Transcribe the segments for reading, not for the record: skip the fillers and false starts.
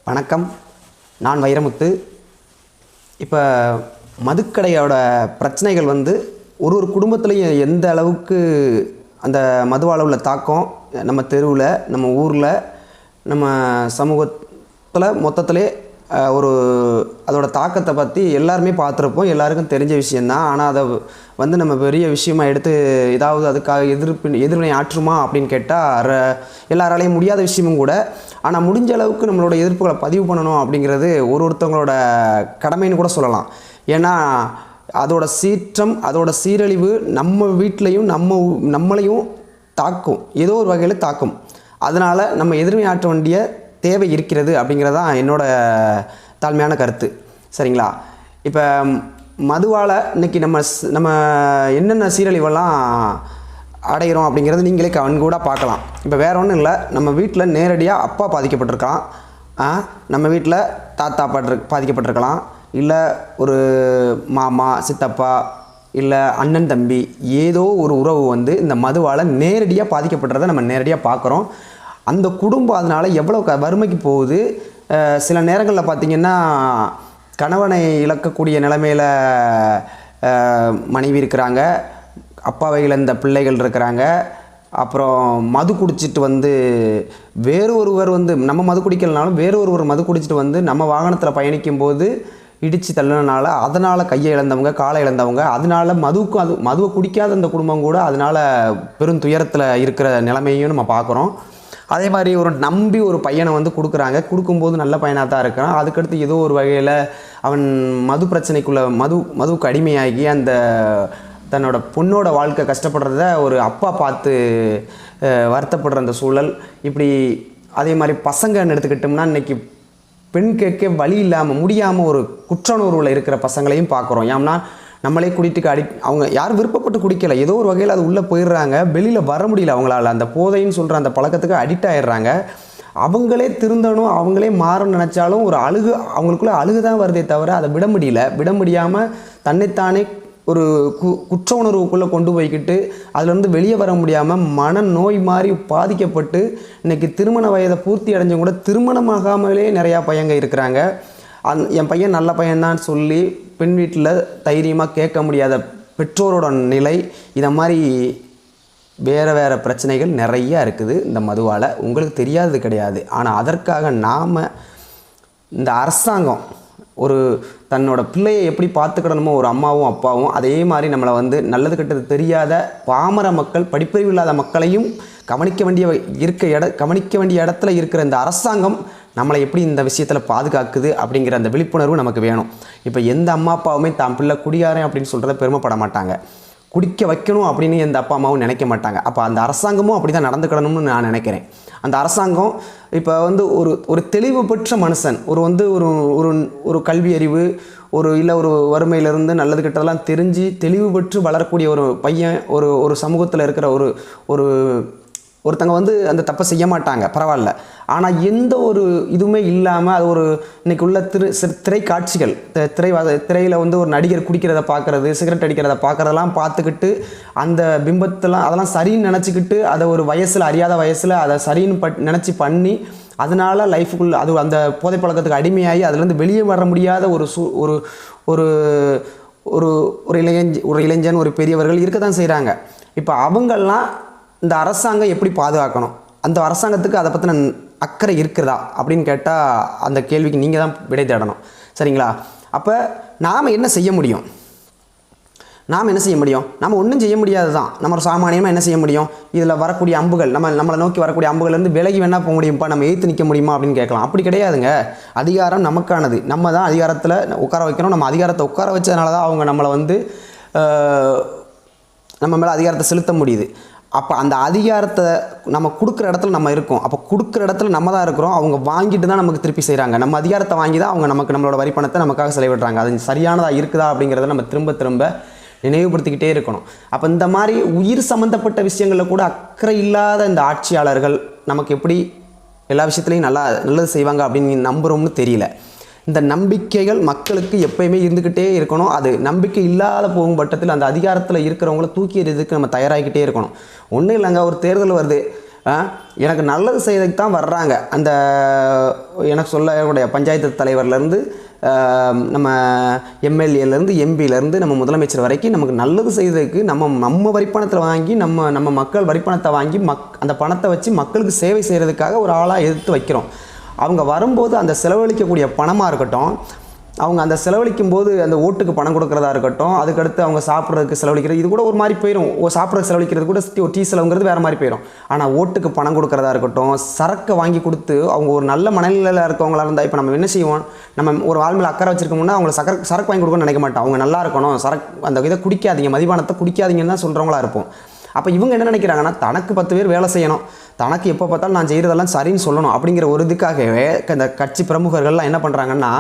வணக்கம். நான் வைரமுத்து. இப்போ மதுக்கடையோட பிரச்சனைகள் ஒரு குடும்பத்துலேயும் எந்த அளவுக்கு அந்த மதுவால் உள்ள தாக்கம் நம்ம தெருவில், நம்ம ஊரில், நம்ம சமூகத்தில் மொத்தத்திலே அதோட தாக்கத்தை பற்றி எல்லாருமே பார்த்துருப்போம். எல்லாருக்கும் தெரிஞ்ச விஷயந்தான். ஆனால் அதை நம்ம பெரிய விஷயமாக எடுத்து ஏதாவது அதுக்காக எதிர்வினை ஆற்றுமா அப்படின்னு கேட்டால் எல்லாராலையும் முடியாத விஷயமும் கூட. ஆனால் முடிஞ்ச அளவுக்கு நம்மளோட எதிர்ப்புகளை பதிவு பண்ணணும் அப்படிங்கிறது ஒருத்தவங்களோட கடமைன்னு கூட சொல்லலாம். ஏன்னா அதோட சீற்றம், அதோட சீரழிவு நம்ம வீட்லேயும் நம்மளையும் தாக்கும், ஏதோ ஒரு வகையில் தாக்கும். அதனால் நம்ம எதிர்வினை ஆற்ற வேண்டிய தேவை இருக்கிறது அப்படிங்கிறதான் என்னோட தாழ்மையான கருத்து. சரிங்களா? இப்போ மதுவால் இன்றைக்கி நம்ம என்னென்ன சீரழிவெல்லாம் அடைகிறோம் அப்படிங்கிறது நீங்களே கண்கூட பார்க்கலாம். இப்போ வேறு ஒன்றும் இல்லை, நம்ம வீட்டில் நேரடியாக அப்பா பாதிக்கப்பட்டிருக்கலாம், நம்ம வீட்டில் தாத்தா பாதிக்கப்பட்டிருக்கலாம், இல்லை ஒரு மாமா, சித்தப்பா, இல்லை அண்ணன், தம்பி, ஏதோ ஒரு உறவு இந்த மதுவால் நேரடியாக பாதிக்கப்படுறதை நம்ம நேரடியாக பார்க்குறோம். அந்த குடும்பம் அதனால் எவ்வளோ வறுமைக்கு போகுது. சில நேரங்களில் பார்த்திங்கன்னா கணவனை இழக்கக்கூடிய நிலைமையில் மனைவி இருக்கிறாங்க, அப்பாவை இழந்த பிள்ளைகள் இருக்கிறாங்க. அப்புறம் மது குடிச்சிட்டு வேறு ஒருவர் நம்ம மது குடிக்கலனாலும் வேறு ஒருவர் மது குடிச்சிட்டு நம்ம வாகனத்தில் பயணிக்கும் போது இடித்து தள்ளினால அதனால் கையை இழந்தவங்க, காலை இழந்தவங்க, அதனால் மதுவை குடிக்காத அந்த குடும்பம் கூட அதனால் பெரும் துயரத்தில் இருக்கிற நிலைமையும் நம்ம பார்க்குறோம். அதே மாதிரி நம்பி ஒரு பையனை கொடுக்குறாங்க. கொடுக்கும்போது நல்ல பையனாக தான் இருக்கிறான். அதுக்கடுத்து ஏதோ ஒரு வகையில் அவன் மது பிரச்சனைக்குள்ளே மதுவுக்கு அடிமையாகி அந்த தன்னோட பொண்ணோட வாழ்க்கை கஷ்டப்படுறத ஒரு அப்பா பார்த்து வருத்தப்படுற அந்த சூழல். இப்படி அதே மாதிரி பசங்கன்னு எடுத்துக்கிட்டோம்னா இன்றைக்கி பெண் கேட்க வழி இல்லாமல் முடியாமல் ஒரு குற்றணுர்வில் இருக்கிற பசங்களையும் பார்க்குறோம். ஏன்னா நம்மளே குடிட்டுக்கு அவங்க யாரும் விருப்பப்பட்டு குடிக்கலை, ஏதோ ஒரு வகையில் அது உள்ளே போயிடுறாங்க, வெளியில் வர முடியல அவங்களால. அந்த போதைன்னு சொல்கிற அந்த பழக்கத்துக்கு அடிக்ட் ஆகிடுறாங்க. அவங்களே திருந்தணும், அவங்களே மாறணும்னு நினச்சாலும் அவங்களுக்குள்ளே அழுகு தான் வருதே தவிர அதை விட முடியாமல் தன்னைத்தானே ஒரு குற்ற உணர்வுக்குள்ளே கொண்டு போய்கிட்டு அதுலேருந்து வெளியே வர முடியாமல் மனநோய் மாதிரி பாதிக்கப்பட்டு இன்றைக்கி திருமண வயதை பூர்த்தி அடைஞ்சவங்க கூட திருமணமாகாமலே நிறையா பையங்க இருக்கிறாங்க. என் பையன் நல்ல பையன்தான் சொல்லி பெண் வீட்டில் தைரியமாக கேட்க முடியாத பெற்றோரோட நிலை, இதை மாதிரி வேறு பிரச்சனைகள் நிறையா இருக்குது இந்த மதுவால். உங்களுக்கு தெரியாதது கிடையாது. ஆனால் அதற்காக நாம் இந்த அரசாங்கம் தன்னோட பிள்ளையை எப்படி பார்த்துக்கிடணுமோ ஒரு அம்மாவும் அப்பாவும் அதே மாதிரி நம்மளை நல்லது கெட்டது தெரியாத பாமர மக்கள், படிப்பறிவு இல்லாத மக்களையும் கவனிக்க வேண்டிய இடத்துல இருக்கிற இந்த அரசாங்கம் நம்மளை எப்படி இந்த விஷயத்தில் பாதுகாக்குது அப்படிங்கிற அந்த விழிப்புணர்வு நமக்கு வேணும். இப்போ எந்த அம்மா அப்பாவுமே தான் பிள்ளை குடியாரன் அப்படின்னு சொல்கிறத பெருமைப்பட மாட்டாங்க. குடிக்க வைக்கணும் அப்படின்னு எந்த அப்பா அம்மாவும் நினைக்க மாட்டாங்க. அப்போ அந்த அரசாங்கமும் அப்படி தான் நடந்துக்கிடணும்னு நான் நினைக்கிறேன். அந்த அரசாங்கம் இப்போ ஒரு தெளிவு பெற்ற மனுஷன், ஒரு கல்வி அறிவு, இல்லை ஒரு வறுமையிலிருந்து நல்லது கெட்டதெல்லாம் தெரிஞ்சு தெளிவு பெற்று வளரக்கூடிய ஒரு பையன் ஒரு சமூகத்தில் இருக்கிற ஒருத்தங்க அந்த தப்பை செய்ய மாட்டாங்க, பரவாயில்ல. ஆனால் எந்த ஒரு இதுவுமே இல்லாமல் அது இன்றைக்கி உள்ள திரைக்காட்சிகள், திரையில் ஒரு நடிகர் குடிக்கிறத பார்க்குறது, சிகரெட் அடிக்கிறத பார்க்குறதெல்லாம் பார்த்துக்கிட்டு அந்த பிம்பத்தெல்லாம் அதெல்லாம் சரின்னு நினச்சிக்கிட்டு அதை ஒரு அறியாத வயசில் அதை சரின்னு நினச்சி பண்ணி அதனால் லைஃபுக்குள்ளே அந்த போதை பழக்கத்துக்கு அடிமையாகி அதுலேருந்து வெளியே வர முடியாத ஒரு இளைஞன், ஒரு பெரியவர்கள் இருக்க தான் செய்கிறாங்க. இப்போ அவங்கெல்லாம் இந்த அரசாங்கம் எப்படி பாதுகாக்கணும், அந்த அரசாங்கத்துக்கு அதை பற்றின அக்கறை இருக்கிறதா அப்படின்னு கேட்டால் அந்த கேள்விக்கு நீங்கள் தான் விடை தேடணும். சரிங்களா? அப்போ நாம் என்ன செய்ய முடியும்? நம்ம ஒன்றும் செய்ய முடியாது தான். நம்ம சாமானியமாக என்ன செய்ய முடியும்? இதில் வரக்கூடிய அம்புகள், நம்மளை நோக்கி வரக்கூடிய அம்புகள்லேருந்து விலகி வேணால் போக முடியும்ப்பா, நம்ம எதிர்த்து நிற்க முடியுமா அப்படின்னு கேட்கலாம். அப்படி கிடையாதுங்க. அதிகாரம் நமக்கானது. நம்ம தான் அதிகாரத்தில் உட்கார வைக்கணும். நம்ம அதிகாரத்தை உட்கார வச்சதுனால தான் அவங்க நம்மளை நம்ம மேலே அதிகாரத்தை செலுத்த முடியுது. அப்போ அந்த அதிகாரத்தை நம்ம கொடுக்குற இடத்துல நம்ம இருக்கோம். அப்போ கொடுக்குற இடத்துல நம்ம தான் இருக்கிறோம். அவங்க வாங்கிட்டு தான் நமக்கு திருப்பி செய்கிறாங்க. நம்ம அதிகாரத்தை வாங்கி தான் அவங்க நம்மளோட வரி பணத்தை நமக்காக செலவிடுறாங்க. அது சரியானதாக இருக்குதா அப்படிங்கிறத நம்ம திரும்ப நினைவுபடுத்திக்கிட்டே இருக்கணும். அப்போ இந்த மாதிரி உயிர் சம்மந்தப்பட்ட விஷயங்களில் கூட அக்கறை இல்லாத இந்த ஆட்சியாளர்கள் நமக்கு எப்படி எல்லா விஷயத்துலையும் நல்லது செய்வாங்க அப்படின்னு நம்புகிறோம்னு தெரியல. இந்த நம்பிக்கைகள் மக்களுக்கு எப்பயுமே இருந்துக்கிட்டே இருக்கணும். அது நம்பிக்கை இல்லாத போகும் பட்சத்தில் அந்த அதிகாரத்தில் இருக்கிறவங்கள தூக்கி எறியதுக்கு நம்ம தயாராகிக்கிட்டே இருக்கணும். ஒன்றும் இல்லைங்க, ஒரு தேர்தல் வருது, எனக்கு நல்லது செய்யறதுக்கு தான் வர்றாங்க. அந்த எனக்கு சொல்லக்கூடிய பஞ்சாயத்து தலைவர்லேருந்து நம்ம எம்எல்ஏலேருந்து எம்பியிலேருந்து நம்ம முதலமைச்சர் வரைக்கும் நமக்கு நல்லது செய்வதற்கு நம்ம வரிப்பணத்தில் வாங்கி நம்ம மக்கள் வரிப்பணத்தை வாங்கி அந்த பணத்தை வச்சு மக்களுக்கு சேவை செய்கிறதுக்காக ஒரு ஆளாக எடுத்து வைக்கிறோம். அவங்க வரும்போது அந்த செலவழிக்கக்கூடிய பணமாக இருக்கட்டும், அவங்க அந்த செலவழிக்கும் போது அந்த ஓட்டுக்கு பணம் கொடுக்குறதா இருக்கட்டும், அதுக்கடுத்து அவங்க சாப்பிட்றதுக்கு செலவழிக்கிறது, இது கூட ஒரு மாதிரி போயிடும். சாப்பிட்றதுக்கு செலவழிக்கிறது கூட ஒரு டீ செலவுங்கிறது வேறு மாதிரி போயிடும். ஆனால் ஓட்டுக்கு பணம் கொடுக்குறதா இருக்கட்டும், சரக்கை வாங்கி கொடுத்து அவங்க ஒரு நல்ல மனநிலையில் இருக்கவங்களா இருந்தால், இப்போ நம்ம என்ன செய்வோம், நம்ம ஒரு ஆள் மேலே அக்கறை வச்சிருக்கோம்னா அவங்கள சரக்கு வாங்கி கொடுக்கணும்னு நினைக்க மாட்டோம். அவங்க நல்லா இருக்கணும், அந்த இதை குடிக்காதீங்க, மதிபானத்தை குடிக்காதீங்கன்னு தான் சொல்கிறவங்களா இருப்போம். அப்போ இவங்க என்ன நினைக்கிறாங்கன்னா, தனக்கு 10 பேர் வேலை செய்யணும், தனக்கு எப்போ பார்த்தாலும் நான் செய்கிறதெல்லாம் சரின்னு சொல்லணும் அப்படிங்கிற ஒரு இதுக்காகவே இந்த கட்சி பிரமுகர்கள்லாம் என்ன பண்ணுறாங்கன்னா,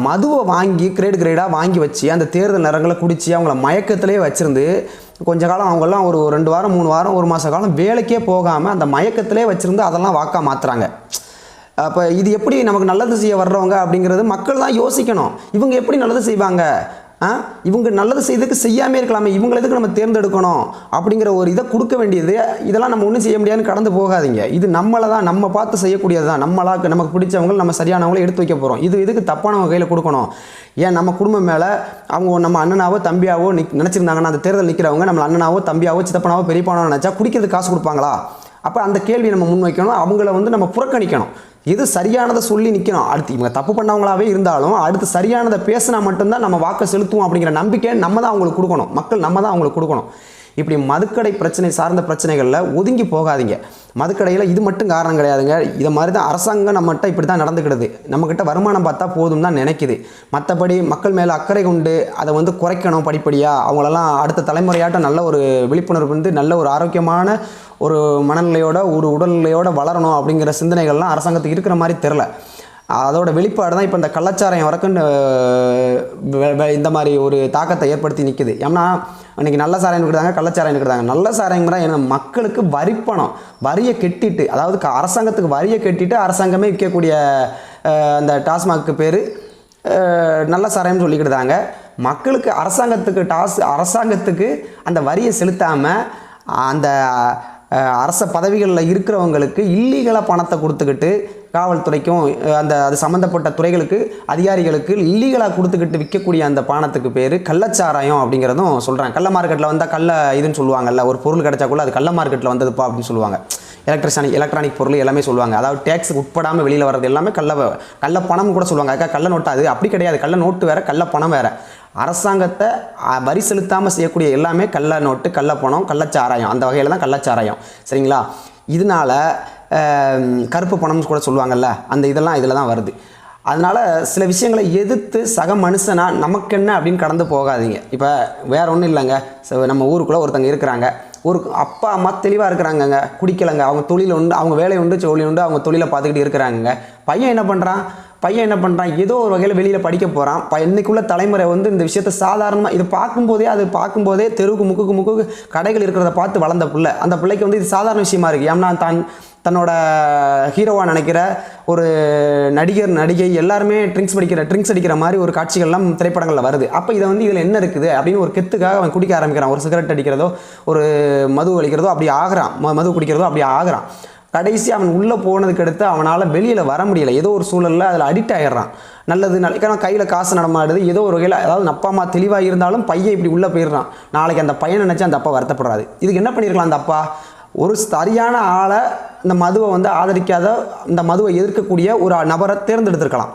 மதுவை வாங்கி கிரேடாக வாங்கி வச்சு அந்த தேர்தல் நேரங்களை குடித்து அவங்கள மயக்கத்திலே வச்சுருந்து கொஞ்ச காலம் அவங்கெல்லாம் ஒரு 2 வாரம் 3 வாரம் 1 மாத காலம் வேலைக்கே போகாமல் அந்த மயக்கத்திலே வச்சுருந்து அதெல்லாம் வாக்கா மாற்றுறாங்க. அப்போ இது எப்படி நமக்கு நல்லது செய்ய வர்றவங்க அப்படிங்கிறது மக்கள் தான் யோசிக்கணும். இவங்க எப்படி நல்லது செய்வாங்க? இவங்க நல்லது செய்ததுக்கு செய்யாமே இருக்கலாமே, இவங்களை எதுக்கு நம்ம தேர்ந்தெடுக்கணும் அப்படிங்கிற ஒரு இதை கொடுக்க வேண்டியது. இதெல்லாம் நம்ம ஒன்றும் செய்ய முடியாதுன்னு கடந்து போகாதீங்க. இது நம்மளை தான், நம்ம பார்த்து செய்யக்கூடியது தான். நமக்கு பிடிச்சவங்க, நம்ம சரியானவங்களை எடுத்து வைக்க போகிறோம். இதுக்கு தப்பானவங்க கையில் கொடுக்கணும். ஏன் நம்ம குடும்பம் மேலே அவங்க நம்ம அண்ணனாவோ தம்பியாவோ நினச்சிருந்தாங்கன்னா, அந்த தேர்தல் நிற்கிறவங்க நம்ம அண்ணனாவோ தம்பியாவோ சித்தப்பனாவோ பெரியப்பானோ நினச்சா குடிக்கிறதுக்கு காசு கொடுப்பாங்களா? அப்போ அந்த கேள்வி நம்ம முன்வைக்கணும். அவங்கள நம்ம புறக்கணிக்கணும். எது சரியானதை சொல்லி நிற்கணும். அடுத்து இவங்க தப்பு பண்ணவங்களாவே இருந்தாலும் அடுத்து சரியானதை பேசினா மட்டும்தான் நம்ம வாக்கை செலுத்துவோம் அப்படிங்கிற நம்பிக்கை நம்ம தான் அவங்களுக்கு கொடுக்கணும். மக்கள் நம்ம தான் அவங்களுக்கு கொடுக்கணும். இப்படி மதுக்கடை பிரச்சனை சார்ந்த பிரச்சனைகளில் ஒதுங்கி போகாதீங்க. மதுக்கடையில் இது மட்டும் காரணம் கிடையாதுங்க. இதை மாதிரி தான் அரசாங்கம் நம்மகிட்ட இப்படி தான் நடந்துக்கிடுது. நம்மக்கிட்ட வருமானம் பார்த்தா போதும் தான் நினைக்குது. மற்றபடி மக்கள் மேலே அக்கறை கொண்டு அதை குறைக்கணும் படிப்படியாக, அவங்களெல்லாம் அடுத்த தலைமுறையாட்ட நல்ல ஒரு விழிப்புணர்வு நல்ல ஒரு ஆரோக்கியமான ஒரு மனநிலையோட ஒரு உடல்நிலையோட வளரணும் அப்படிங்கிற சிந்தனைகள்லாம் அரசாங்கத்துக்கு இருக்கிற மாதிரி தெரில. அதோட வெளிப்பாடு தான் இப்போ இந்த கள்ளச்சாராயம் வரைக்கும் இந்த மாதிரி ஒரு தாக்கத்தை ஏற்படுத்தி நிற்குது. ஏன்னா இன்றைக்கி நல்ல சாராயம் இருக்கிறாங்க, கள்ளச்சாராயம் இருக்கிறாங்க. நல்ல சாராயங்கிறா என்ன, மக்களுக்கு வரிப்பணம் வரியை கட்டிட்டு, அதாவது அரசாங்கத்துக்கு வரியை கட்டிட்டு அரசாங்கமே விற்கக்கூடிய அந்த டாஸ்மாக்கு பேர் நல்ல சாராயம்னு சொல்லிக்கிட்டுதாங்க. மக்களுக்கு அரசாங்கத்துக்கு அந்த வரியை செலுத்தாமல் அந்த அரச பதவிகளில் இருக்கிறவங்களுக்கு இல்லீகலாக பணத்தை கொடுத்துக்கிட்டு, காவல்துறைக்கும் அது சம்மந்தப்பட்ட துறைகளுக்கு அதிகாரிகளுக்கு இல்லீகலாக கொடுத்துக்கிட்டு விற்கக்கூடிய அந்த பானத்துக்கு பேர் கள்ளச்சாராயம் அப்படிங்கிறதும் சொல்கிறாங்க. கள்ள மார்க்கெட்டில் வந்தால் கள்ள இதுன்னு சொல்லுவாங்கல்ல, ஒரு பொருள் கிடைச்சாக்குள்ள அது கள்ள மார்க்கெட்டில் வந்ததுப்பா அப்படின்னு சொல்லுவாங்க. எலக்ட்ரானிக் பொருள் எல்லாமே சொல்லுவாங்க. அதாவது டேக்ஸ் உட்படாமல் வெளியில் வர்றது எல்லாமே கள்ள பணம் கூட சொல்லுவாங்க. அதுக்காக கள்ள நோட்டு, அது அப்படி கிடையாது. கள்ள நோட்டு வேறு, கள்ள பணம் வேறு. அரசாங்கத்தை வரி செலுத்தாமல் செய்யக்கூடிய எல்லாமே கள்ள நோட்டு, கள்ள பணம், கள்ளச்சாராயம், அந்த வகையில் தான் கள்ளச்சாராயம். சரிங்களா? இதனால் கருப்பு பணம்னு கூட சொல்லுவாங்கள்ல, அந்த இதெல்லாம் இதில் தான் வருது. அதனால் சில விஷயங்களை எதிர்த்து சக மனுஷனாக நமக்கு என்ன அப்படின்னு கடந்து போகாதீங்க. இப்போ வேறு ஒன்றும் இல்லைங்க, நம்ம ஊருக்குள்ளே ஒருத்தங்க இருக்கிறாங்க, ஒரு அப்பா அம்மா தெளிவாக இருக்கிறாங்கங்க, குடிக்கலைங்க, அவங்க தொழில் உண்டு, அவங்க வேலை உண்டு, தொழில் உண்டு, அவங்க தொழிலை பார்த்துக்கிட்டு இருக்கிறாங்கங்க. பையன் என்ன பண்ணுறான், ஏதோ ஒரு வகையில் வெளியில் படிக்க போகிறான். இன்னைக்குள்ள தலைமுறை இந்த விஷயத்தை சாதாரணமாக இது பார்க்கும்போதே தெருவுக்கு முக்குக்கு கடைகள் இருக்கிறத பார்த்து வளர்ந்த பிள்ளை, அந்த பிள்ளைக்கு இது சாதாரண விஷயமா இருக்குது. ஏன்னா தன்னோட ஹீரோவாக நினைக்கிற ஒரு நடிகை எல்லாருமே ட்ரிங்க்ஸ் அடிக்கிற மாதிரி ஒரு காட்சிகள்லாம் திரைப்படங்களில் வருது. அப்போ இதில் என்ன இருக்குது அப்படின்னு ஒரு கெத்துக்காக அவன் குடிக்க ஆரம்பிக்கிறான். ஒரு சிகரெட் அடிக்கிறதோ, ஒரு மது அடிக்கிறதோ அப்படி ஆகிறான், மது குடிக்கிறதோ அப்படி ஆகிறான். கடைசி அவன் உள்ளே போனதுக்கு அடுத்து அவனால் வெளியில் வர முடியலை. ஏதோ ஒரு சூழலில் அதில் அடிக்ட் ஆகிடுறான். நல்லது கையில் காசு நடமாடுது, ஏதோ ஒரு வகையில், அதாவது அப்பா அம்மா தெளிவாக இருந்தாலும் பையன் இப்படி உள்ளே போயிடுறான். நாளைக்கு அந்த பையனை நினச்சி அந்த அப்பா வருத்தப்படுறாரு. இதுக்கு என்ன பண்ணியிருக்கலாம் அந்த அப்பா? ஒரு சரியான ஆளை, இந்த மதுவை ஆதரிக்காத, இந்த மதுவை எதிர்க்கக்கூடிய ஒரு நபரை தேர்ந்தெடுத்திருக்கலாம்.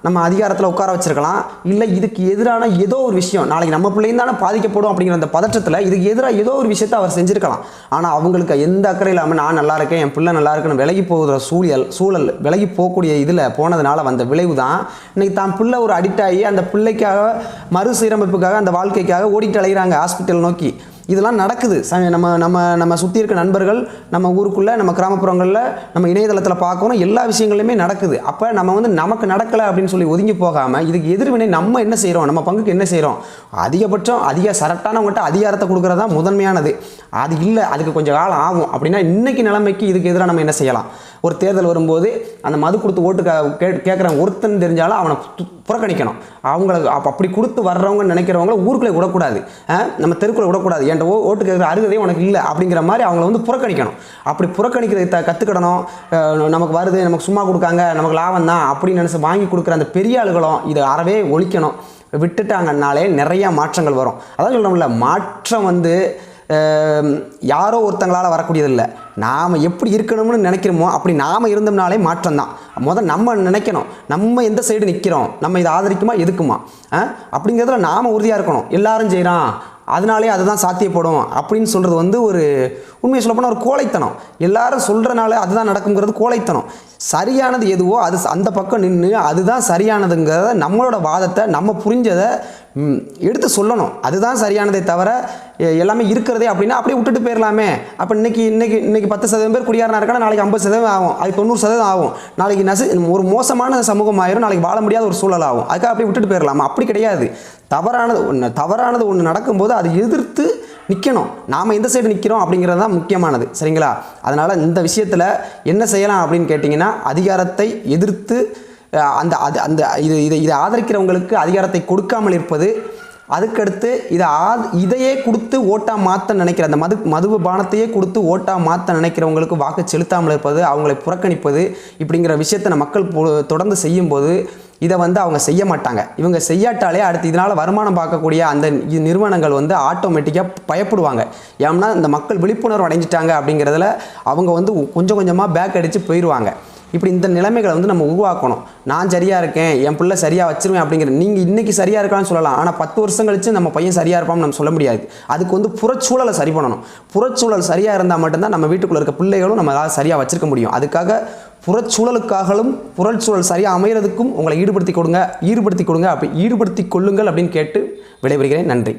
நம்ம அதிகாரத்தில் உட்கார வச்சிருக்கலாம். இல்லை இதுக்கு எதிரான ஏதோ ஒரு விஷயம், நாளைக்கு நம்ம பிள்ளையும் தானே பாதிக்கப்படும் அப்படிங்கிற அந்த பதற்றத்தில் இதுக்கு எதிராக ஏதோ ஒரு விஷயத்தை அவர் செஞ்சுருக்கலாம். ஆனால் அவங்களுக்கு எந்த அக்கறை இல்லாமல் நான் நல்லா இருக்கேன், என் பிள்ளை நல்லா இருக்குன்னு விலகி போகிற சூழல் விலகி போகக்கூடிய இதில் போனதுனால வந்த விளைவு தான் இன்றைக்கி தான் பிள்ளை ஒரு அடிக்ட் ஆகி அந்த பிள்ளைக்காக மறுசீரமைப்புக்காக அந்த வாழ்க்கைக்காக ஓடிட்டு அலைகிறாங்க ஹாஸ்பிட்டல் நோக்கி. இதெல்லாம் நடக்குது. நம்ம சுற்றி இருக்க நண்பர்கள், நம்ம ஊருக்குள்ளே, நம்ம கிராமப்புறங்களில், நம்ம இணையதளத்தில் பார்க்கணும், எல்லா விஷயங்களையுமே நடக்குது. அப்போ நம்ம நமக்கு நடக்கலை அப்படின்னு சொல்லி ஒதுங்கி போகாமல் இதுக்கு எதிர்வினை நம்ம என்ன செய்கிறோம், நம்ம பங்குக்கு என்ன செய்கிறோம், அதிகபட்சம் சரட்டானவங்கள்ட்ட அதிகாரத்தை கொடுக்குறது தான் முதன்மையானது. அது இல்லை, அதுக்கு கொஞ்சம் காலம் ஆகும். அப்படின்னா இன்றைக்கி நிலைமைக்கு இதுக்கு எதிராக நம்ம என்ன செய்யலாம்? ஒரு தேர்தல் வரும்போது அந்த மது கொடுத்து ஓட்டு கேட்குறவங்க ஒருத்தன் தெரிஞ்சாலும் அவனை புறக்கணிக்கணும். அவங்களுக்கு அப்படி கொடுத்து வர்றவங்க நினைக்கிறவங்கள ஊருக்குள்ளே விடக்கூடாது, நம்ம தெருக்குள்ளே விடக்கூடாது. என்கிட்ட ஓட்டு கேட்குற அருகதையும் உனக்கு இல்லை அப்படிங்கிற மாதிரி அவங்கள வந்து புறக்கணிக்கணும். அப்படி புறக்கணிக்கிறதை கற்றுக்கிடணும். நமக்கு வருது, நமக்கு சும்மா கொடுக்காங்க, நமக்கு லாபம் தான் அப்படின்னு நினச்சி வாங்கி கொடுக்குற அந்த பெரிய ஆளுகளும் இதை அறவே ஒழிக்கணும். விட்டுட்டாங்கன்னாலே நிறையா மாற்றங்கள் வரும். அதான் சொல்கிறோம்ல, மாற்றம் வந்து யாரோ ஒருத்தங்களால் வரக்கூடியதில்லை. நாம் எப்படி இருக்கணும்னு நினைக்கிறோமோ அப்படி நாம் இருந்தோம்னாலே மாற்றம் தான். முதல் நம்ம நினைக்கணும், நம்ம எந்த சைடு நிற்கிறோம், நம்ம இதை ஆதரிக்குமா எதுக்குமா அப்படிங்கிறதுல நாம் உறுதியாக இருக்கணும். எல்லாரும் செய்கிறான் அதனாலே அதுதான் சாத்தியப்படும் அப்படின்னு சொல்கிறது வந்து ஒரு உண்மையை சொல்லப்போனால் ஒரு கோழைத்தனம். எல்லாரும் சொல்கிறனால அதுதான் நடக்குங்கிறது கோழைத்தனம். சரியானது எதுவோ அது அந்த பக்கம் நின்று அதுதான் சரியானதுங்கிறத நம்மளோட வாதத்தை நம்ம புரிஞ்சதை எடுத்து சொல்லணும். அதுதான் சரியானதே தவிர எல்லாமே இருக்கிறதே அப்படின்னா அப்படியே விட்டுட்டு போயிடலாமே. அப்போ இன்னைக்கு 10% பேர் குடியாரனா இருக்கானா, நாளைக்கு 50% ஆகும், அது 90% ஆகும். நாளைக்கு ஒரு மோசமான சமூகம் ஆயிரும், நாளைக்கு வாழ முடியாத ஒரு சூழல் ஆகும். அதுக்காக அப்படியே விட்டுட்டு போயிடலாமா? அப்படி கிடையாது. தவறானது ஒன்று நடக்கும்போது அதை எதிர்த்து நிற்கணும். நாம் எந்த சைடு நிற்கிறோம் அப்படிங்கிறது தான் முக்கியமானது. சரிங்களா? அதனால் இந்த விஷயத்தில் என்ன செய்யலாம் அப்படின்னு கேட்டிங்கன்னா, அதிகாரத்தை எதிர்த்து இதை ஆதரிக்கிறவங்களுக்கு அதிகாரத்தை கொடுக்காமல் இருப்பது. அதுக்கடுத்து இதையே கொடுத்து ஓட்டாக மாற்ற நினைக்கிற அந்த மது பானத்தையே கொடுத்து ஓட்டாக மாற்ற நினைக்கிறவங்களுக்கு வாக்கு செலுத்தாமல் இருப்பது, அவங்களை புறக்கணிப்பது, இப்படிங்கிற விஷயத்தை மக்கள் தொடர்ந்து செய்யும்போது இதை வந்து அவங்க செய்ய மாட்டாங்க. இவங்க செய்யாட்டாலே அடுத்து இதனால் வருமானம் பார்க்கக்கூடிய அந்த நிறுவனங்கள் வந்து ஆட்டோமேட்டிக்காக பயப்படுவாங்க. ஏன்னா இந்த மக்கள் விழிப்புணர்வு அடைஞ்சிட்டாங்க அப்படிங்கிறதுல அவங்க வந்து கொஞ்சம் கொஞ்சமாக பேக் அடித்து போயிடுவாங்க. இப்படி இந்த நிலைமைகளை வந்து நம்ம உருவாக்கணும். நான் சரியாக இருக்கேன், என் பிள்ளை சரியாக வச்சிருவேன் அப்படிங்கிற நீங்கள் இன்றைக்கி சரியாக இருக்கான்னு சொல்லலாம். ஆனால் 10 வருஷம் கழித்து நம்ம பையன் சரியாக இருப்பான்னு நம்ம சொல்ல முடியாது. அதுக்கு வந்து புறச்சூழலை சரி பண்ணணும். புறச்சூழல் சரியாக இருந்தால் மட்டும்தான் நம்ம வீட்டுக்குள்ளே இருக்க பிள்ளைகளும் நம்ம சரியாக வச்சிருக்க முடியும். அதுக்காக புறச்சூழலுக்காகவும் புறச்சூழல் சரியாக அமைகிறதுக்கும் உங்களை ஈடுபடுத்தி கொடுங்க. அப்படி ஈடுபடுத்தி கொள்ளுங்கள் அப்படின்னு கேட்டு விடைபெறுகிறேன். நன்றி.